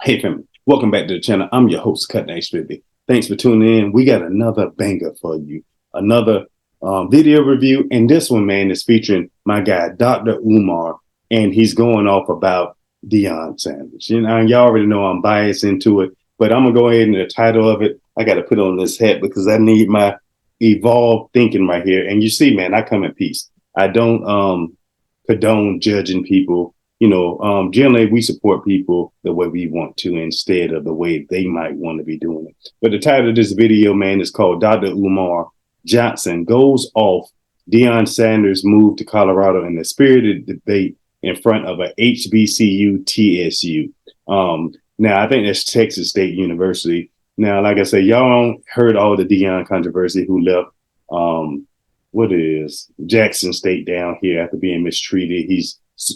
Hey family, welcome back to the channel. I'm your host, Cut Nice 50. Thanks for tuning in. We got another banger for you, another video review, and this one, man, is featuring my guy, Dr. Umar, and he's going off about Deon Sanders. You know, y'all already know I'm biased into it, but I'm gonna go ahead and the title of it, I got to put on this hat because I need my evolved thinking right here. And you see, man, I come in peace. I don't condone judging people. Generally we support people the way we want to instead of the way they might want to be doing it. But the title of this video, man, is called Dr. Umar Johnson Goes Off Deon Sanders Move to Colorado in a Spirited Debate in Front of a HBCU TSU. Now, I think that's Texas State University. Now, like I said, y'all heard all the Deon controversy who left Jackson State down here after being mistreated.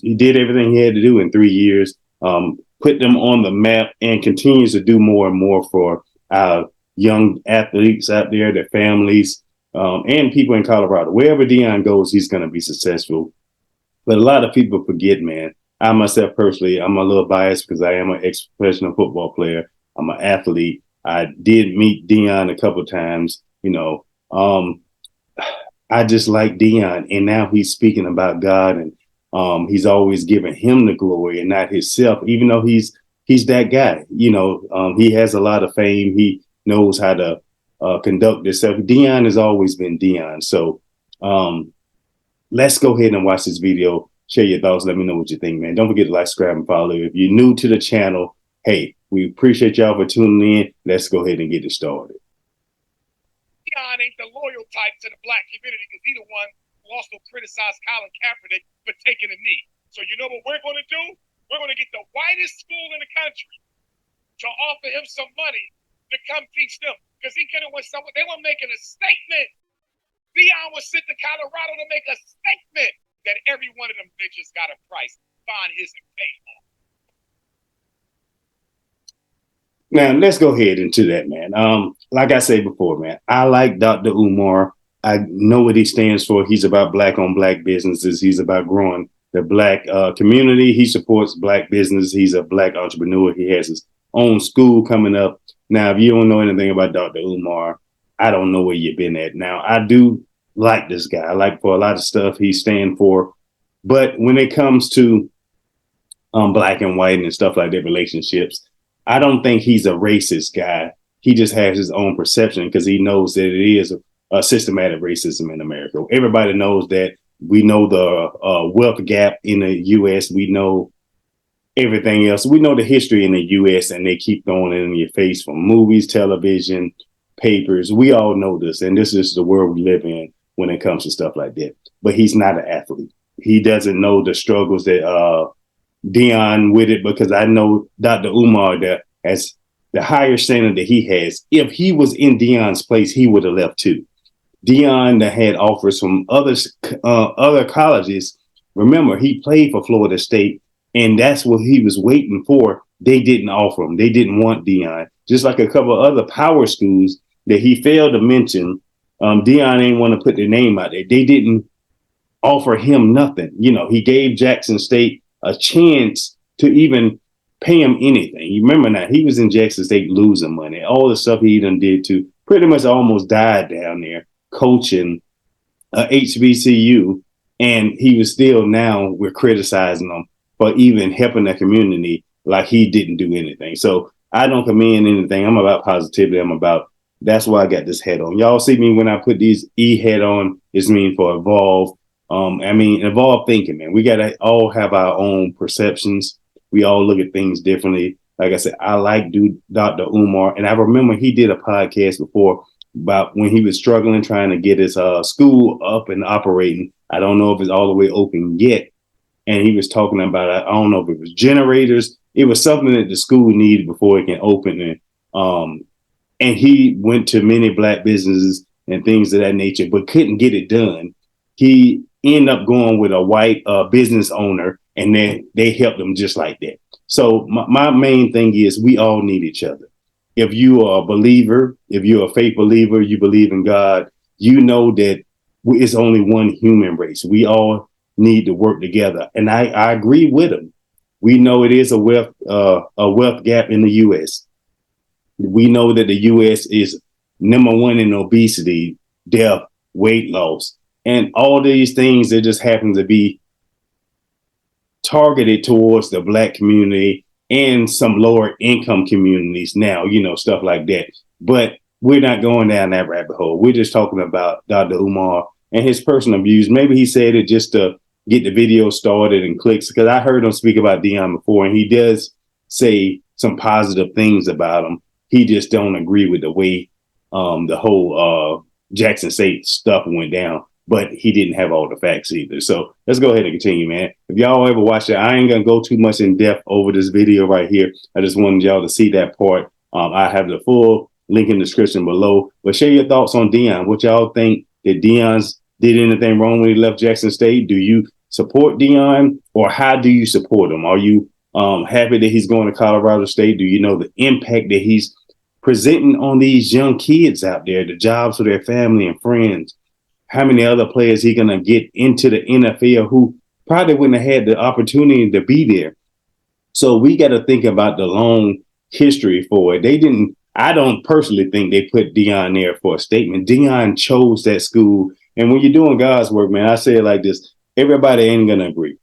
He did everything he had to do in 3 years, put them on the map, and continues to do more and more for our young athletes out there, their families, and people in Colorado. Wherever Deon goes, he's going to be successful. But a lot of people forget, man. I myself personally, I'm a little biased because I am an ex-professional football player. I'm an athlete. I did meet Deon a couple of times. I just like Deon, and now he's speaking about God, and he's always giving him the glory and not himself, even though he's that guy. He has a lot of fame. He knows how to conduct himself. Deon has always been Deon. So let's go ahead and watch this video. Share your thoughts. Let me know what you think, man. Don't forget to like, subscribe, and follow. If you're new to the channel, hey, we appreciate y'all for tuning in. Let's go ahead and get it started. Deon ain't the loyal type to the black community because he the one who also criticized Colin Kaepernick for taking a knee. So you know what we're going to do? We're going to get the whitest school in the country to offer him some money to come teach them, because he could have went somewhere. They were making a statement. Deon was sent to Colorado to make a statement that every one of them bitches got a price. Find his and pay for. Now, let's go ahead into that, man. Like I said before, man, I like Dr. Umar. I know what he stands for. He's about black on black businesses. He's about growing the black community. He supports black business. He's a black entrepreneur. He has his own school coming up. Now, if you don't know anything about Dr. Umar, I don't know where you've been at. Now, I do like this guy. I like for a lot of stuff he stands for. But when it comes to black and white and stuff like that, relationships, I don't think he's a racist guy. He just has his own perception because he knows that it is a systematic racism in America. Everybody knows that. We know the wealth gap in the U.S. We know everything else. We know the history in the U.S. and they keep throwing it in your face from movies, television, papers. We all know this, and this is the world we live in when it comes to stuff like that. But he's not an athlete. He doesn't know the struggles that Deon with it, because I know Dr. Umar that as the higher standard that he has, if he was in Deon's place, he would have left too. Deon that had offers from other colleges. Remember, he played for Florida State, and that's what he was waiting for. They didn't offer him. They didn't want Deon. Just like a couple of other power schools that he failed to mention, Deon ain't want to put their name out there. They didn't offer him nothing. He gave Jackson State a chance to even pay him anything. You remember now, he was in Jackson State losing money. All the stuff he done did to pretty much almost died down there coaching HBCU, and he was still, now we're criticizing him for even helping the community like he didn't do anything. So I don't commend anything. I'm about positivity. That's why I got this hat on. Y'all see me when I put these hat on, it's mean for evolve. Evolve thinking, man. We got to all have our own perceptions. We all look at things differently. Like I said, I like Dr. Umar, and I remember he did a podcast before about when he was struggling trying to get his school up and operating. I don't know if it's all the way open yet. And he was talking about, I don't know if it was generators. It was something that the school needed before it can open. And he went to many black businesses and things of that nature, but couldn't get it done. He ended up going with a white business owner, and then they helped him just like that. So my main thing is we all need each other. If you are a believer, if you're a faith believer, you believe in God, you know that it's only one human race. We all need to work together. And I agree with him. We know it is a wealth gap in the U.S. We know that the U.S. is number one in obesity, death, weight loss, and all these things that just happen to be targeted towards the black community and some lower income communities now, stuff like that. But we're not going down that rabbit hole. We're just talking about Dr. Umar and his personal views. Maybe he said it just to get the video started and clicks, because I heard him speak about Deon before, and he does say some positive things about him. He just don't agree with the way the whole Jackson State stuff went down, but he didn't have all the facts either. So let's go ahead and continue, man. If y'all ever watch it, I ain't gonna go too much in depth over this video right here. I just wanted y'all to see that part. I have the full link in the description below. But share your thoughts on Deon. What y'all think? Did Deon's did anything wrong when he left Jackson State? Do you support Deon, or how do you support him? Are you happy that he's going to Colorado State? Do you know the impact that he's presenting on these young kids out there, the jobs for their family and friends? How many other players he gonna get into the NFL who probably wouldn't have had the opportunity to be there? So we got to think about the long history for it. They didn't. I don't personally think they put Deon there for a statement. Deon chose that school, and when you're doing God's work, man, I say it like this: everybody ain't gonna agree.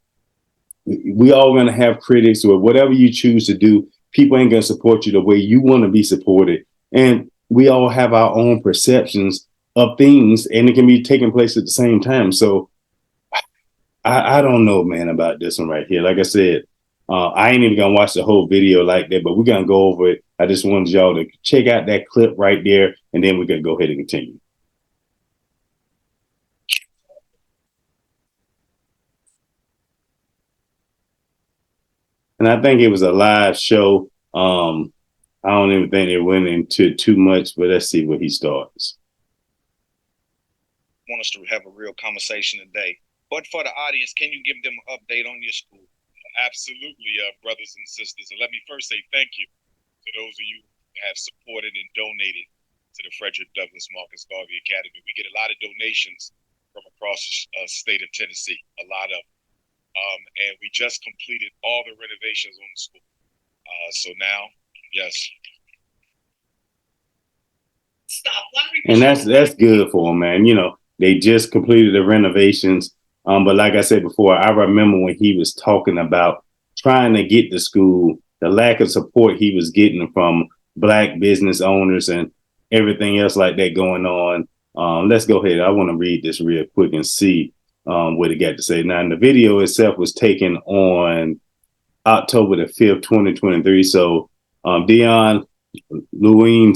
We all gonna have critics, or whatever you choose to do. People ain't gonna support you the way you want to be supported, and we all have our own perceptions of things, and it can be taking place at the same time. So I don't know, man, about this one right here. Like I said, I ain't even gonna watch the whole video like that, but we're gonna go over it. I just wanted y'all to check out that clip right there, and then we're gonna go ahead and continue. And I think it was a live show. I don't even think they went into too much, but let's see where he starts. Want us to have a real conversation today. But for the audience, can you give them an update on your school? Absolutely, brothers and sisters. And let me first say thank you to those of you who have supported and donated to the Frederick Douglass Marcus Garvey Academy. We get a lot of donations from across the state of Tennessee, a lot of and we just completed all the renovations on the school. So now, yes. Stop. And that's good for them, man. They just completed the renovations. But like I said before, I remember when he was talking about trying to get to school, the lack of support he was getting from black business owners and everything else like that going on. Let's go ahead. I want to read this real quick and see what he got to say. Now, the video itself was taken on October the 5th, 2023. So Deon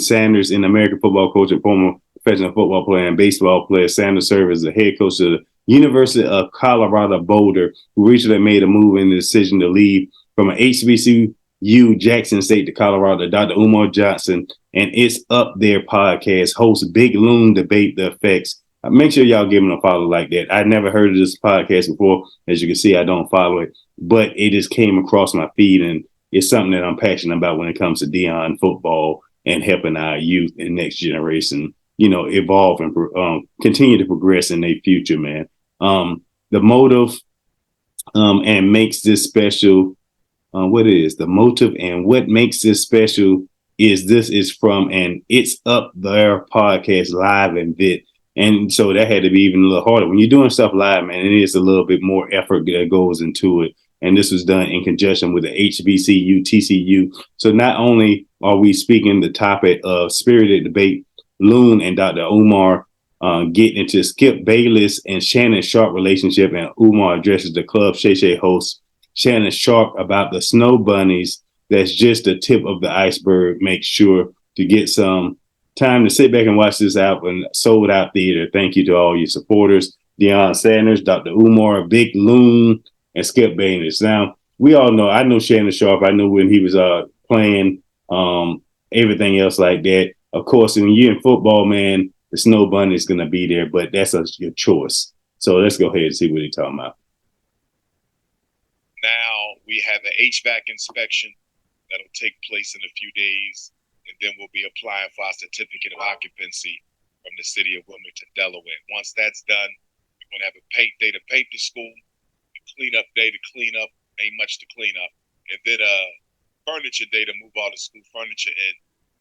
Sanders, an American football coach and former professional football player and baseball player. Sanders served as the head coach of the University of Colorado Boulder, who recently made a move in the decision to leave from an HBCU Jackson State to Colorado. Dr. Umar Johnson and It's Up There podcast hosts Big Loon Debate the Effects. Make sure y'all give him a follow like that. I never heard of this podcast before. As you can see, I don't follow it, but it just came across my feed, and it's something that I'm passionate about when it comes to Deon football and helping our youth and next generation, evolve and continue to progress in their future, man. The motive and makes this special. What is the motive and what makes this special is this is from an It's Up There podcast live and vid. And so that had to be even a little harder. When you're doing stuff live, man, it is a little bit more effort that goes into it. And this was done in conjunction with the HBCU, TCU. So not only are we speaking the topic of spirited debate, Loon and Dr. Umar get into Skip Bayless and Shannon Sharp relationship, and Umar addresses the Club Shay Shay host Shannon Sharp about the snow bunnies. That's just the tip of the iceberg. Make sure to get some time to sit back and watch this out in sold out theater. Thank you to all your supporters. Deon Sanders, Dr. Umar, Big Loon, and Skip Bayless. Now, we all know, I know Shannon Sharp. I knew when he was playing, everything else like that. Of course, when you're in football, man, the snow bunny is going to be there, but that's your choice. So let's go ahead and see what he's talking about. Now we have an HVAC inspection that'll take place in a few days, and then we'll be applying for our certificate of occupancy from the city of Wilmington, Delaware. Once that's done, we're going to have a paint day to paint the school, a clean up day to clean up. Ain't much to clean up. and then furniture day to move all the school furniture in,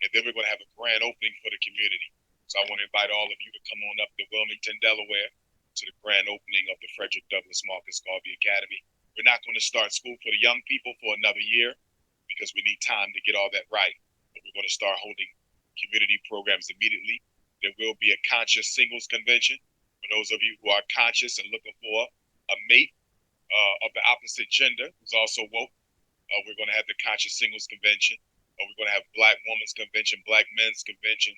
and then we're going to have a grand opening for the community. So I want to invite all of you to come on up to Wilmington, Delaware, to the grand opening of the Frederick Douglass Marcus Garvey Academy. We're not going to start school for the young people for another year because we need time to get all that right. But we're going to start holding community programs immediately. There will be a conscious singles convention for those of you who are conscious and looking for a mate of the opposite gender who's also woke. We're going to have the conscious singles convention. We're going to have Black women's convention, Black men's convention.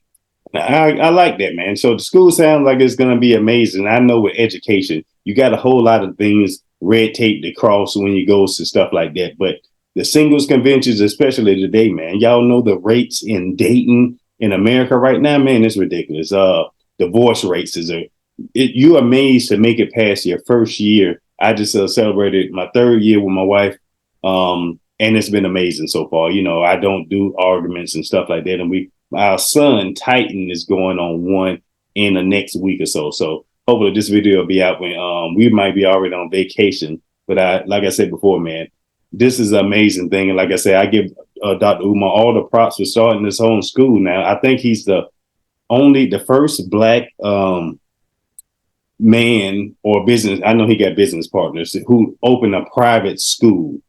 I like that, man. So the school sounds like it's going to be amazing. I know with education, you got a whole lot of things, red tape to cross when you go to stuff like that. But the singles conventions, especially today, man, y'all know the rates in dating in America right now, man, it's ridiculous. Divorce rates you're amazed to make it past your first year. I just celebrated my third year with my wife. And it's been amazing so far. You know, I don't do arguments and stuff like that. And our son Titan is going on one in the next week or so. So hopefully this video will be out when we might be already on vacation. But like I said before, man, this is an amazing thing. And like I said, I give Dr. Umar all the props for starting this own school now. I think he's the first Black man or business. I know he got business partners who opened a private school.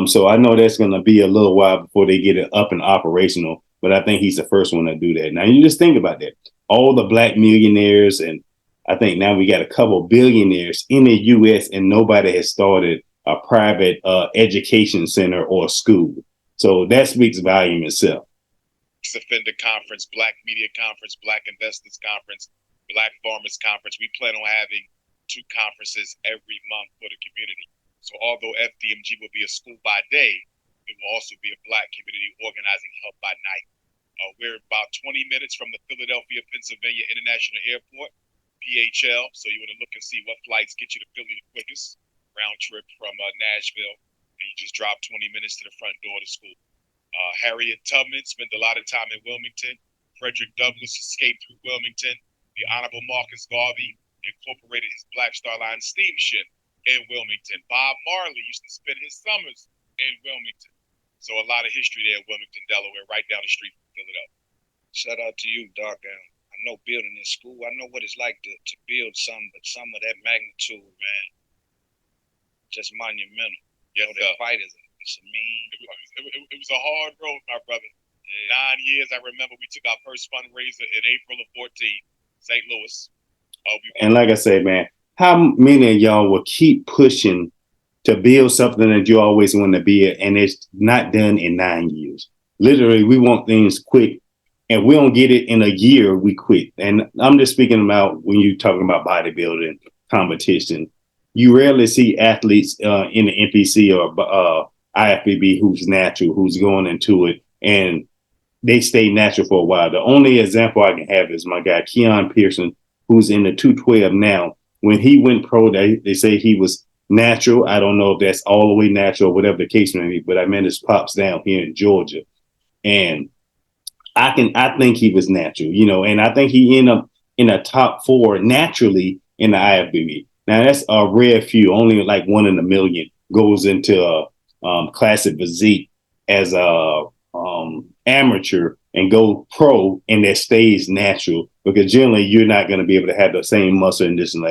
So I know that's going to be a little while before they get it up and operational. But I think he's the first one to do that. Now, you just think about that. All the Black millionaires, and I think now we got a couple billionaires in the U.S., and nobody has started a private education center or school. So that speaks volume itself. Offender Conference, Black Media Conference, Black Investors Conference, Black Farmers Conference. We plan on having 2 conferences every month for the community. So although FDMG will be a school by day, it will also be a Black community organizing hub by night. We're about 20 minutes from the Philadelphia, Pennsylvania International Airport, PHL. So you want to look and see what flights get you to Philly the quickest, round trip from Nashville, and you just drop 20 minutes to the front door of the school. Harriet Tubman spent a lot of time in Wilmington. Frederick Douglass escaped through Wilmington. The Honorable Marcus Garvey incorporated his Black Star Line steamship in Wilmington. Bob Marley used to spend his summers in Wilmington. So a lot of history there in Wilmington, Delaware, right down the street from Philadelphia. Shout out to you, Doc. I know building this school. I know what it's like to build some of that magnitude, man. Just monumental. Yes, the fight is a mean. It was a hard road, my brother. Yeah. 9 years. I remember we took our first fundraiser in April of 14, St. Louis. And like I said, man, how many of y'all will keep pushing to build something that you always want to build, and it's not done in 9 years? Literally, we want things quick, and we don't get it in a year, we quit. And I'm just speaking about when you're talking about bodybuilding competition. You rarely see athletes in the NPC or IFBB who's natural, who's going into it, and they stay natural for a while. The only example I can have is my guy, Keon Pearson, who's in the 212 now. When he went pro, they say he was natural. I don't know if that's all the way natural or whatever the case may be, but I met his pops down here in Georgia. And I think he was natural, you know, and I think he ended up in a top 4 naturally in the IFBB. Now that's a rare few, only like 1 in a million goes into classic physique as a amateur and go pro, and that stays natural, because generally you're not going to be able to have the same muscle and this and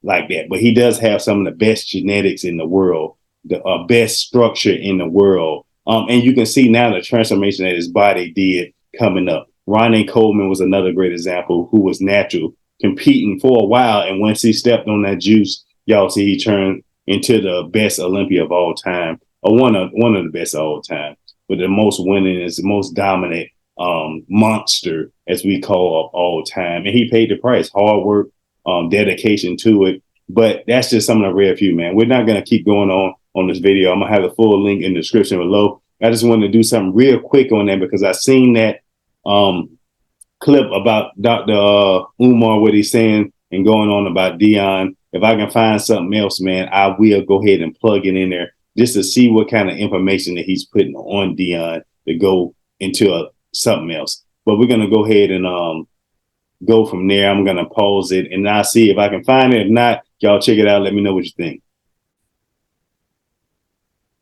like that. But he does have some of the best genetics in the world, the best structure in the world. And you can see now the transformation that his body did coming up. Ronnie Coleman was another great example, who was natural, competing for a while. And once he stepped on that juice, y'all see he turned into the best Olympia of all time, or one of the best of all time, with the most winning, is the most dominant monster, as we call, of all time. And he paid the price, hard work, dedication to it. But that's just some of the rare few, man. We're not going to keep going on this video. I'm going to have the full link in the description below. I just wanted to do something real quick on that, because I seen that clip about Dr. Umar, what he's saying and going on about Deon. If I can find something else, man, I will go ahead and plug it in there just to see what kind of information that he's putting on Deon to go into something else. But we're going to go ahead and go from there. I'm going to pause it, and I'll see if I can find it. If not, y'all check it out. Let me know what you think.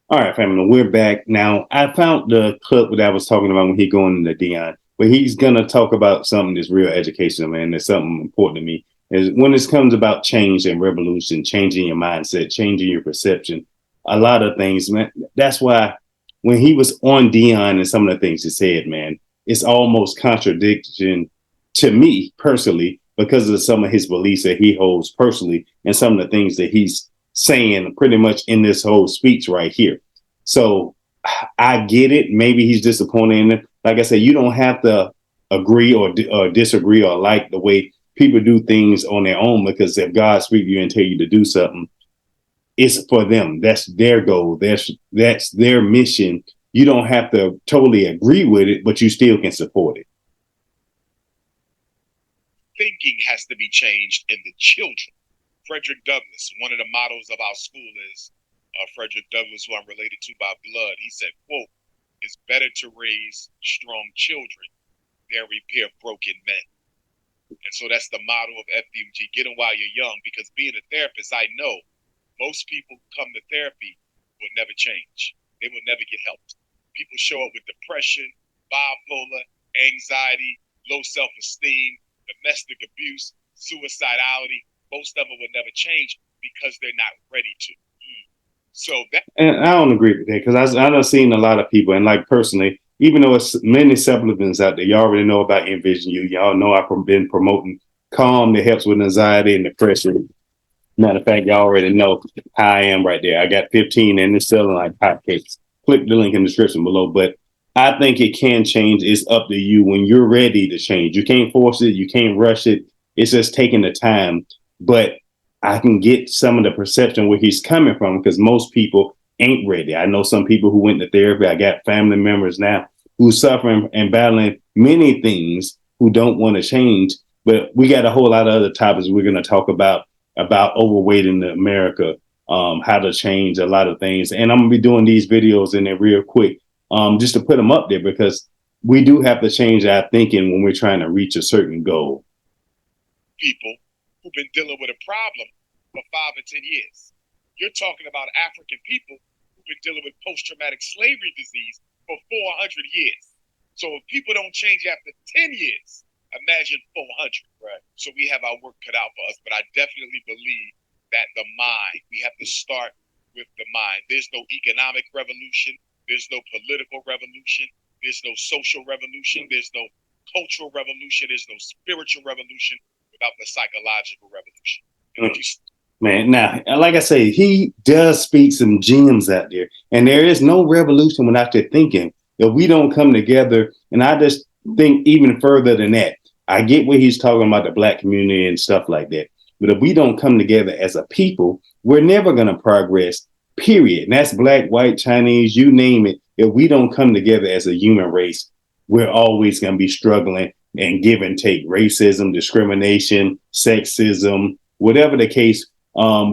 All right, family, we're back. Now, I found the clip that I was talking about when he going into Deon, but he's going to talk about something that's real educational, man. That's something important to me. Is when it comes about change and revolution, changing your mindset, changing your perception, a lot of things, man. That's why when he was on Deon and some of the things he said, man, it's almost contradiction to me personally because of some of his beliefs that he holds personally and some of the things that he's saying pretty much in this whole speech right here. So I get it. Maybe he's disappointed in it. Like I said, you don't have to agree or disagree or like the way people do things on their own, because if God speaks to you and tell you to do something, it's for them. That's their goal. That's their mission. You don't have to totally agree with it, but you still can support it. Thinking has to be changed in the children. Frederick Douglass, one of the mottos of our school is Frederick Douglass, who I'm related to by blood. He said, quote, "It's better to raise strong children than repair broken men." And so that's the motto of FDMG. Get them while you're young, because being a therapist, I know most people who come to therapy will never change. They will never get helped. People show up with depression, bipolar, anxiety, low self-esteem, domestic abuse, suicidality. Most of them will never change because they're not ready to. So that, and I don't agree with that, because I've seen a lot of people, and like personally, even though it's many supplements out there, you already know about Envision You. Y'all know I've been promoting Calm that helps with anxiety and depression. Matter of fact, y'all already know how I am right there. I got 15 and it's selling like hotcakes. Click the link in the description below. But I think it can change. It's up to you when you're ready to change. You can't force it. You can't rush it. It's just taking the time. But I can get some of the perception where he's coming from, because most people ain't ready. I know some people who went to therapy. I got family members now who's suffering and battling many things who don't want to change. But we got a whole lot of other topics we're going to talk about overweight in America, how to change a lot of things. And I'm gonna be doing these videos in there real quick, just to put them up there, because we do have to change our thinking when we're trying to reach a certain goal. people who've been dealing with a problem for 5 or 10 years. You're talking about African people who've been dealing with post-traumatic slavery disease for 400 years. So if people don't change after 10 years, imagine 400. Right. So we have our work cut out for us. But I definitely believe that the mind, we have to start with the mind. There's no economic revolution. There's no political revolution. There's no social revolution. There's no cultural revolution. There's no spiritual revolution without the psychological revolution. Man, now, like I say, he does speak some gems out there, and there is no revolution without your thinking. If we don't come together, and I just think even further than that, I get what he's talking about, the black community and stuff like that. But if we don't come together as a people, we're never going to progress, period. And that's black, white, Chinese, you name it. If we don't come together as a human race, we're always going to be struggling and give and take, racism, discrimination, sexism, whatever the case,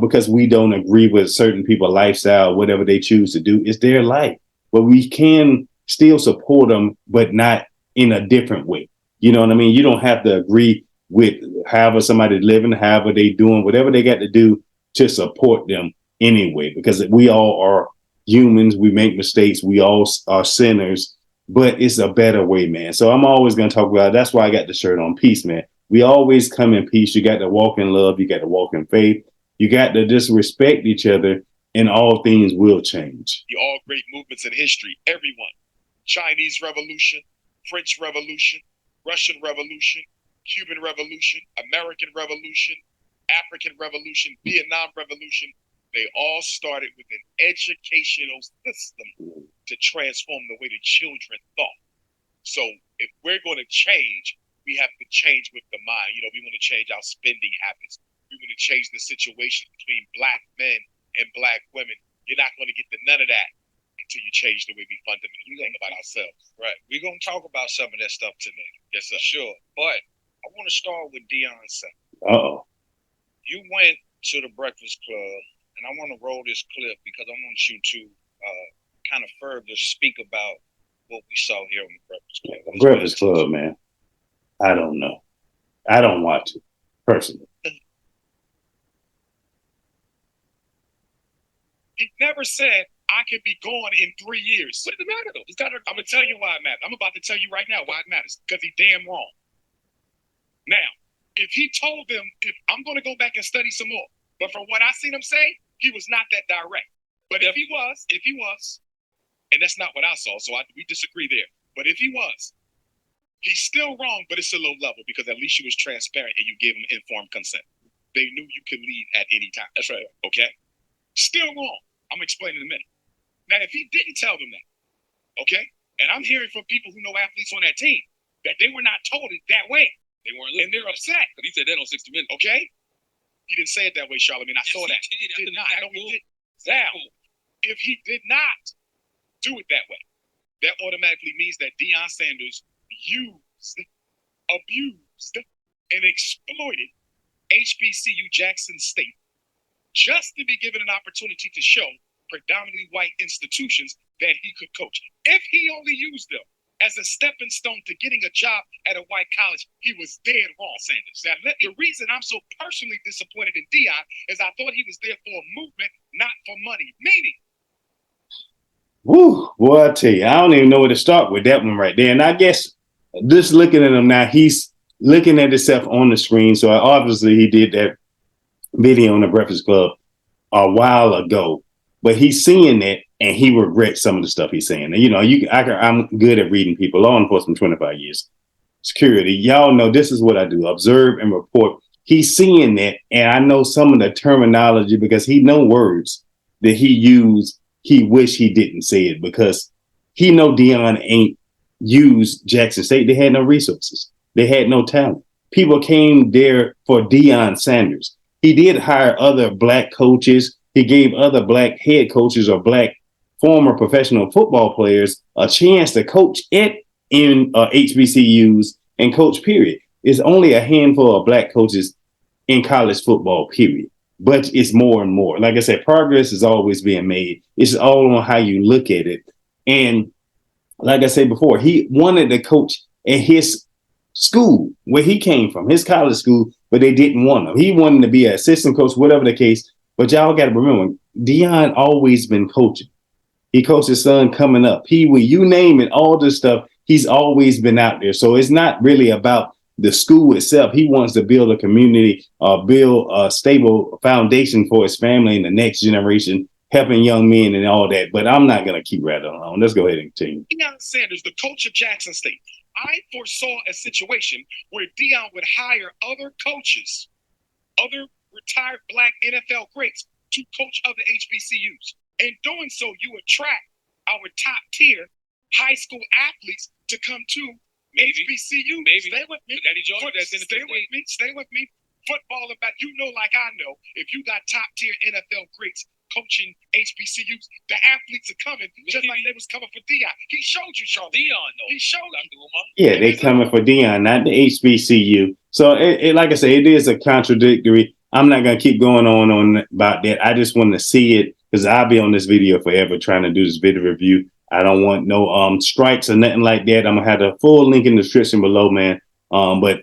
because we don't agree with certain people's lifestyle, whatever they choose to do, it's their life. But we can still support them, but not in a different way. You know what I mean? You don't have to agree with however somebody's living, however they doing, whatever they got to do to support them anyway, because we all are humans. We make mistakes. We all are sinners, but it's a better way, man. So I'm always going to talk about it. That's why I got the shirt on, peace, man. We always come in peace. You got to walk in love. You got to walk in faith. You got to just respect each other, and all things will change. All great movements in history, everyone. Chinese Revolution, French Revolution, Russian Revolution, Cuban Revolution, American Revolution, African Revolution, Vietnam Revolution. They all started with an educational system to transform the way the children thought. So if we're going to change, we have to change with the mind. You know, we want to change our spending habits. We want to change the situation between black men and black women. You're not going to get to none of that until you change the way we fundamentally think about ourselves. Right. We're going to talk about some of that stuff today. Yes, sir. Sure. But I want to start with Deon Sanders. Uh-oh. You went to the Breakfast Club, and I want to roll this clip because I want you to kind of further speak about what we saw here on the Breakfast Club. Breakfast Club, man. I don't know. I don't watch it, personally. He never said, I could be gone in 3 years. What does it matter though? I'm gonna tell you why it matters. I'm about to tell you right now why it matters. Because he's damn wrong. Now, if he told them, if I'm gonna go back and study some more, but from what I seen him say, he was not that direct. But if he was, and that's not what I saw, so we disagree there. But if he was, he's still wrong, but it's a low level because at least you was transparent and you gave him informed consent. They knew you could leave at any time. That's right. Okay? Still wrong. I'm going to explain in a minute. Now, if he didn't tell them that, okay, and I'm hearing from people who know athletes on that team that they were not told it that way. They weren't listening. And they're upset. But he said that on 60 Minutes. Okay? He didn't say it that way, Charlamagne. I saw that. He did not. No, he did. Now, if he did not do it that way, that automatically means that Deon Sanders used, abused, and exploited HBCU Jackson State just to be given an opportunity to show predominantly white institutions that he could coach. If he only used them as a stepping stone to getting a job at a white college, he was dead wrong, Sanders. Now, the reason I'm so personally disappointed in Deon is I thought he was there for a movement, not for money. Meaning, woo, boy, I tell you, I don't even know where to start with that one right there. And I guess just looking at him now, he's looking at himself on the screen. So obviously he did that video on the Breakfast Club a while ago, but he's seeing it and he regrets some of the stuff he's saying. And, you know, I'm good at reading people. Law enforcement, 25 years. Security, y'all know this is what I do: observe and report. He's seeing that, and I know some of the terminology because he know words that he used. He wish he didn't say it because he know Deon ain't used Jackson State. They had no resources. They had no talent. People came there for Deon Sanders. He did hire other black coaches. He gave other black head coaches or black former professional football players a chance to coach in HBCUs and coach, period. It's only a handful of black coaches in college football, period. But it's more and more. Like I said, progress is always being made. It's all on how you look at it. And like I said before, he wanted to coach at his school, where he came from, his college school, but they didn't want him. He wanted to be an assistant coach, whatever the case. But y'all got to remember, Deon always been coaching. He coached his son coming up. You name it, all this stuff, he's always been out there. So it's not really about the school itself. He wants to build a community, build a stable foundation for his family and the next generation, helping young men and all that. But I'm not going to keep rattling on. Let's go ahead and continue. Deon Sanders, the coach of Jackson State, I foresaw a situation where Deon would hire other coaches, other retired black NFL greats to coach other HBCUs. In doing so, you attract our top tier high school athletes to come to HBCU. Maybe. Stay with me. Stay with me. Football about, you know, like I know, if you got top tier NFL greats coaching HBCUs, the athletes are coming just like they was coming for Deon. He showed you, Sean. Deon, though. He showed you. Yeah, they coming for Deon, not the HBCU. So, like I say, it is a contradictory. I'm not going to keep going on about that. I just want to see it because I'll be on this video forever trying to do this video review. I don't want no strikes or nothing like that. I'm going to have the full link in the description below, man. But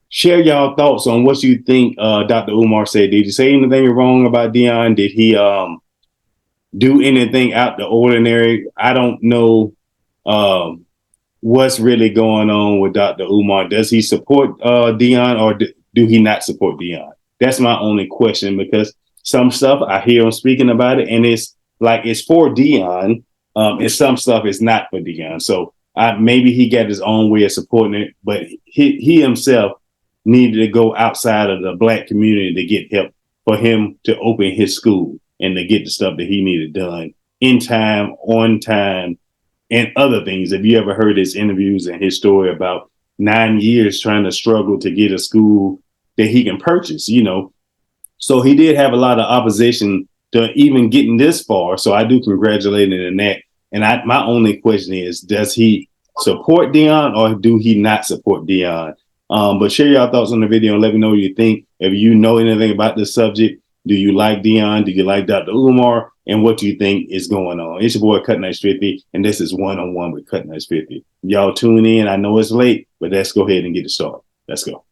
share y'all thoughts on what you think Dr. Umar said. Did you say anything wrong about Deon? Did he do anything out the ordinary? I don't know what's really going on with Dr. Umar. Does he support Deon or do he not support Deon? That's my only question, because some stuff I hear him speaking about it and it's like it's for Deon, and some stuff is not for Deon. So maybe he got his own way of supporting it, but he himself needed to go outside of the black community to get help for him to open his school and to get the stuff that he needed done in time, on time, and other things. Have you ever heard his interviews and his story about 9 years trying to struggle to get a school that he can purchase, you know? So he did have a lot of opposition to even getting this far. So I do congratulate him in that. And my only question is, does he support Deon or do he not support Deon? But share your thoughts on the video and let me know what you think. If you know anything about this subject, do you like Deon? Do you like Dr. Umar? And what do you think is going on? It's your boy Cutting Edge 50, and this is One on One with Cutting Edge 50. Y'all tune in. I know it's late, but let's go ahead and get it started. Let's go.